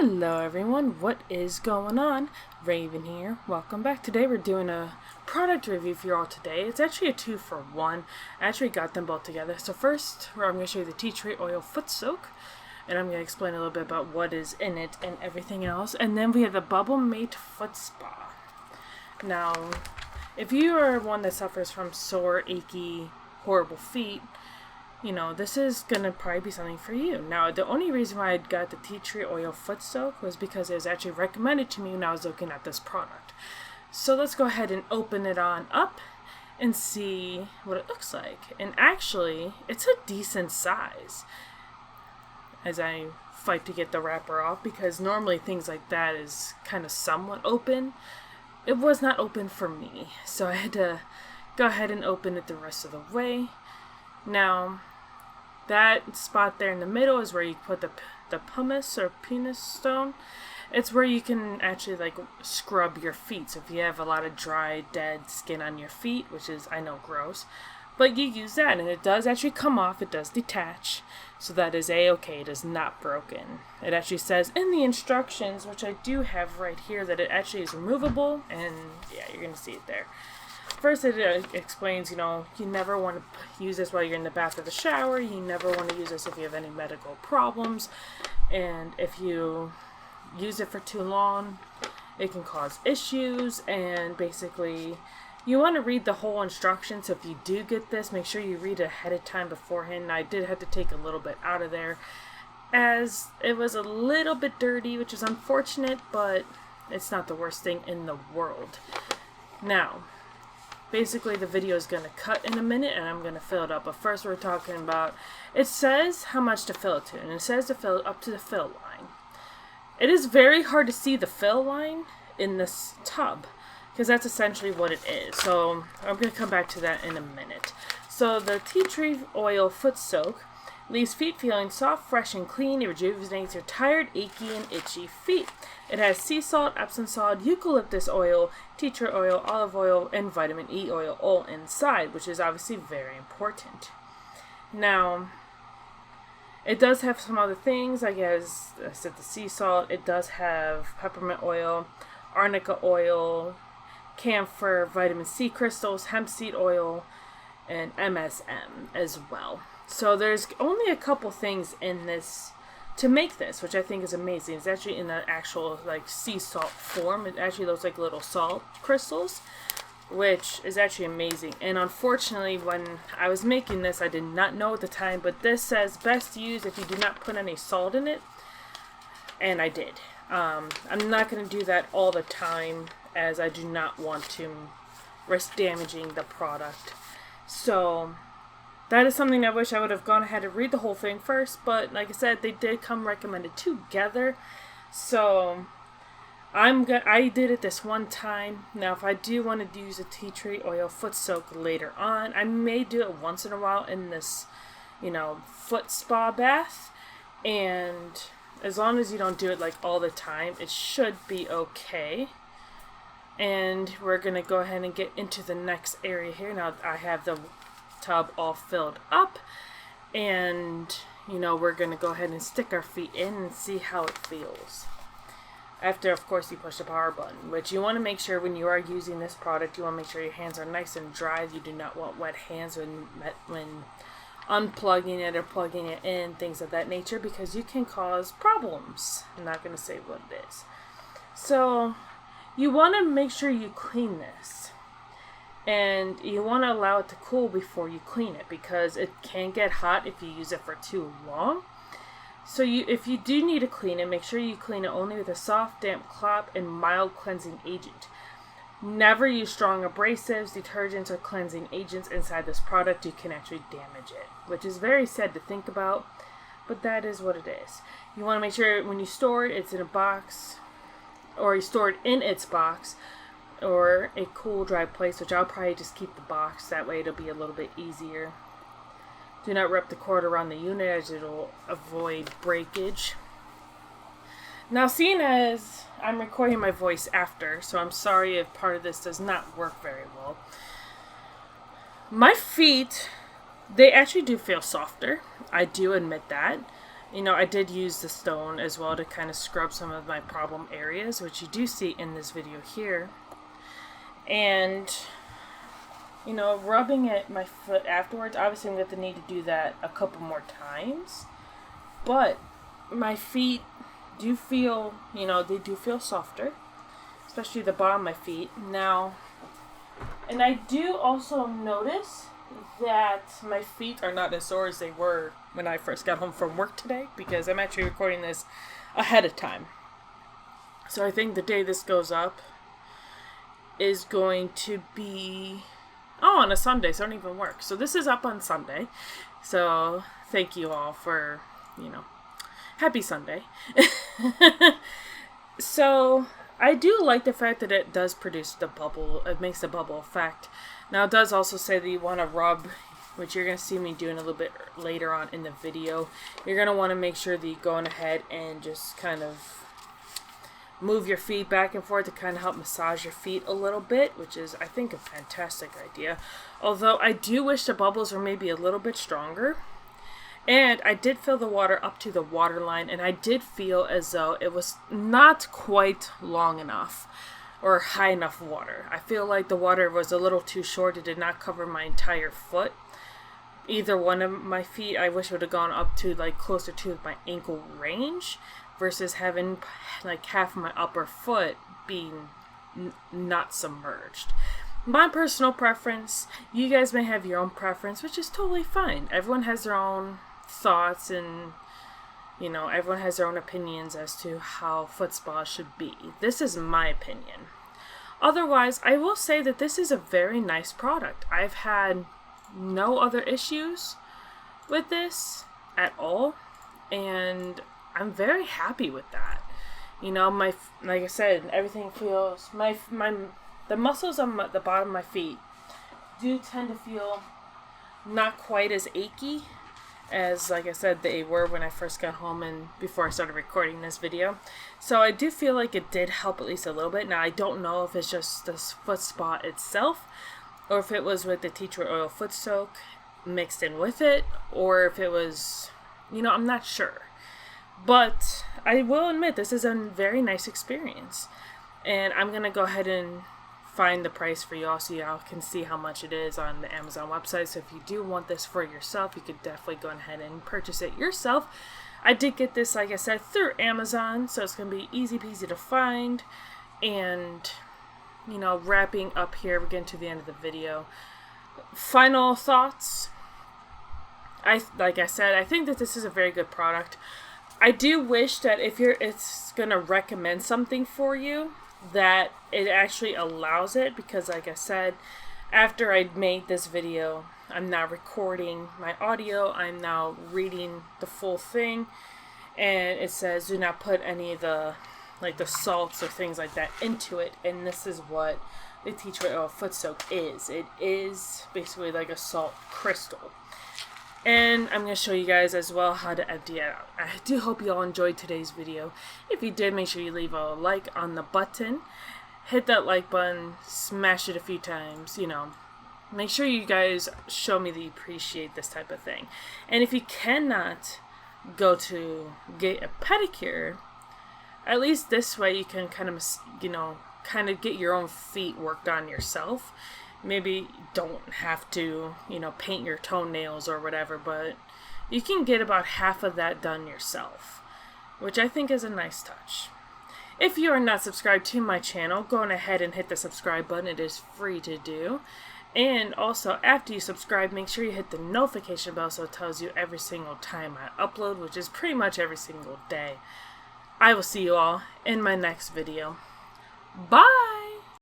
Hello everyone, what is going on? Raven here. Welcome back. Today we're doing a product review for you all today. It's actually a 2-for-1. I actually got them both together. So first, I'm going to show you the tea tree oil foot soak. And I'm going to explain a little bit about what is in it and everything else. And then we have the Bubble Mate Foot Spa. Now, if you are one that suffers from sore, achy, horrible feet, you know, this is going to probably be something for you. Now, the only reason why I got the tea tree oil foot soak was because it was actually recommended to me when I was looking at this product. So let's go ahead and open it on up and see what it looks like. And actually, it's a decent size as I fight to get the wrapper off, because normally things like that is kind of somewhat open. It was not open for me, so I had to go ahead and open it the rest of the way. Now, that spot there in the middle is where you put the pumice or penis stone. It's where you can actually like scrub your feet. So if you have a lot of dry, dead skin on your feet, which is, I know, gross, but you use that and it does actually come off. It does detach. So that is a-okay. It is not broken. It actually says in the instructions, which I do have right here, that it actually is removable. And yeah, you're going to see it there. First, it explains, you know, you never want to use this while you're in the bath or the shower. You never want to use this if you have any medical problems. And if you use it for too long, it can cause issues. And basically, you want to read the whole instruction. So if you do get this, make sure you read it ahead of time beforehand. And I did have to take a little bit out of there, as it was a little bit dirty, which is unfortunate, but it's not the worst thing in the world. Now, basically, the video is going to cut in a minute and I'm going to fill it up. But first we're talking about, it says how much to fill it to. And it says to fill it up to the fill line. It is very hard to see the fill line in this tub, because that's essentially what it is. So I'm going to come back to that in a minute. So the tea tree oil foot soak leaves feet feeling soft, fresh, and clean. It rejuvenates your tired, achy, and itchy feet. It has sea salt, Epsom salt, eucalyptus oil, tea tree oil, olive oil, and vitamin E oil all inside, which is obviously very important. Now, it does have some other things, like as I said, the sea salt. It does have peppermint oil, arnica oil, camphor, vitamin C crystals, hemp seed oil, and MSM as well. So there's only a couple things in this to make this, which I think is amazing. It's actually in the actual like sea salt form. It actually looks like little salt crystals, which is actually amazing. And unfortunately, when I was making this, I did not know at the time, but this says best use if you do not put any salt in it, and I did. I'm not going to do that all the time, as I do not want to risk damaging the product. So that is something I wish I would have gone ahead and read the whole thing first, but like I said, they did come recommended together. So I did it this one time. Now, if I do want to use a tea tree oil foot soak later on, I may do it once in a while in this, you know, foot spa bath. And as long as you don't do it like all the time, it should be okay. And we're going to go ahead and get into the next area here. Now, I have the tub all filled up, and you know, we're going to go ahead and stick our feet in and see how it feels. After, of course, you push the power button, which you want to make sure when you are using this product, you want to make sure your hands are nice and dry. You do not want wet hands when unplugging it or plugging it in, things of that nature, because you can cause problems. I'm not going to say what it is. So you want to make sure you clean this, and you want to allow it to cool before you clean it, because it can get hot if you use it for too long. So if you do need to clean it, make sure you clean it only with a soft, damp cloth and mild cleansing agent. Never use strong abrasives, detergents, or cleansing agents inside this product. You can actually damage it, which is very sad to think about, but that is what it is. You want to make sure when you store it, it's in a box, or you store it in its box, or a cool, dry place, which I'll probably just keep the box. That way it'll be a little bit easier. Do not wrap the cord around the unit, as it'll avoid breakage. Now, seeing as I'm recording my voice after, so I'm sorry if part of this does not work very well. My feet, they actually do feel softer. I do admit that. You know, I did use the stone as well to kind of scrub some of my problem areas, which you do see in this video here. And, you know, rubbing at my foot afterwards, obviously I'm going to need to do that a couple more times. But my feet do feel, you know, they do feel softer, especially the bottom of my feet. Now, and I do also notice that my feet are not as sore as they were when I first got home from work today, because I'm actually recording this ahead of time. So I think the day this goes up is going to be, on a Sunday, so I don't even work. So this is up on Sunday. So thank you all for, you know, happy Sunday. So I do like the fact that it does produce the bubble. It makes the bubble effect. Now it does also say that you want to rub, which you're going to see me doing a little bit later on in the video. You're going to want to make sure that you're going ahead and just kind of move your feet back and forth to kind of help massage your feet a little bit, which is, I think, a fantastic idea. Although I do wish the bubbles were maybe a little bit stronger. And I did fill the water up to the water line, and I did feel as though it was not quite long enough or high enough water. I feel like the water was a little too short. It did not cover my entire foot. Either one of my feet, I wish it would have gone up to like closer to my ankle range versus having like half of my upper foot being not submerged. My personal preference, you guys may have your own preference, which is totally fine. Everyone has their own thoughts, and you know, everyone has their own opinions as to how foot spas should be. This is my opinion. Otherwise, I will say that this is a very nice product. I've had no other issues with this at all, and I'm very happy with that. You know, like I said, everything feels, the muscles on the bottom of my feet do tend to feel not quite as achy as, like I said, they were when I first got home and before I started recording this video. So I do feel like it did help at least a little bit. Now, I don't know if it's just the foot spa itself, or if it was with the tea tree oil foot soak mixed in with it, or if it was, you know, I'm not sure. But I will admit, this is a very nice experience. And I'm going to go ahead and find the price for y'all so y'all can see how much it is on the Amazon website. So if you do want this for yourself, you could definitely go ahead and purchase it yourself. I did get this, like I said, through Amazon, so it's going to be easy peasy to find. And, you know, wrapping up here, we're getting to the end of the video. Final thoughts. Like I said, I think that this is a very good product. I do wish that if it's going to recommend something for you, that it actually allows it, because like I said, after I made this video, I'm now recording my audio, I'm now reading the full thing, and it says do not put any of the salts or things like that into it, and this is what the tea tree oil foot soak is. It is basically like a salt crystal. And I'm going to show you guys as well how to empty it out. I do hope you all enjoyed today's video. If you did, make sure you leave a like on the button. Hit that like button, smash it a few times, you know. Make sure you guys show me that you appreciate this type of thing. And if you cannot go to get a pedicure, at least this way you can kind of, you know, kind of get your own feet worked on yourself. Maybe don't have to, you know, paint your toenails or whatever, but you can get about half of that done yourself, which I think is a nice touch. If you are not subscribed to my channel, go on ahead and hit the subscribe button. It is free to do. And also, after you subscribe, make sure you hit the notification bell so it tells you every single time I upload, which is pretty much every single day. I will see you all in my next video. Bye!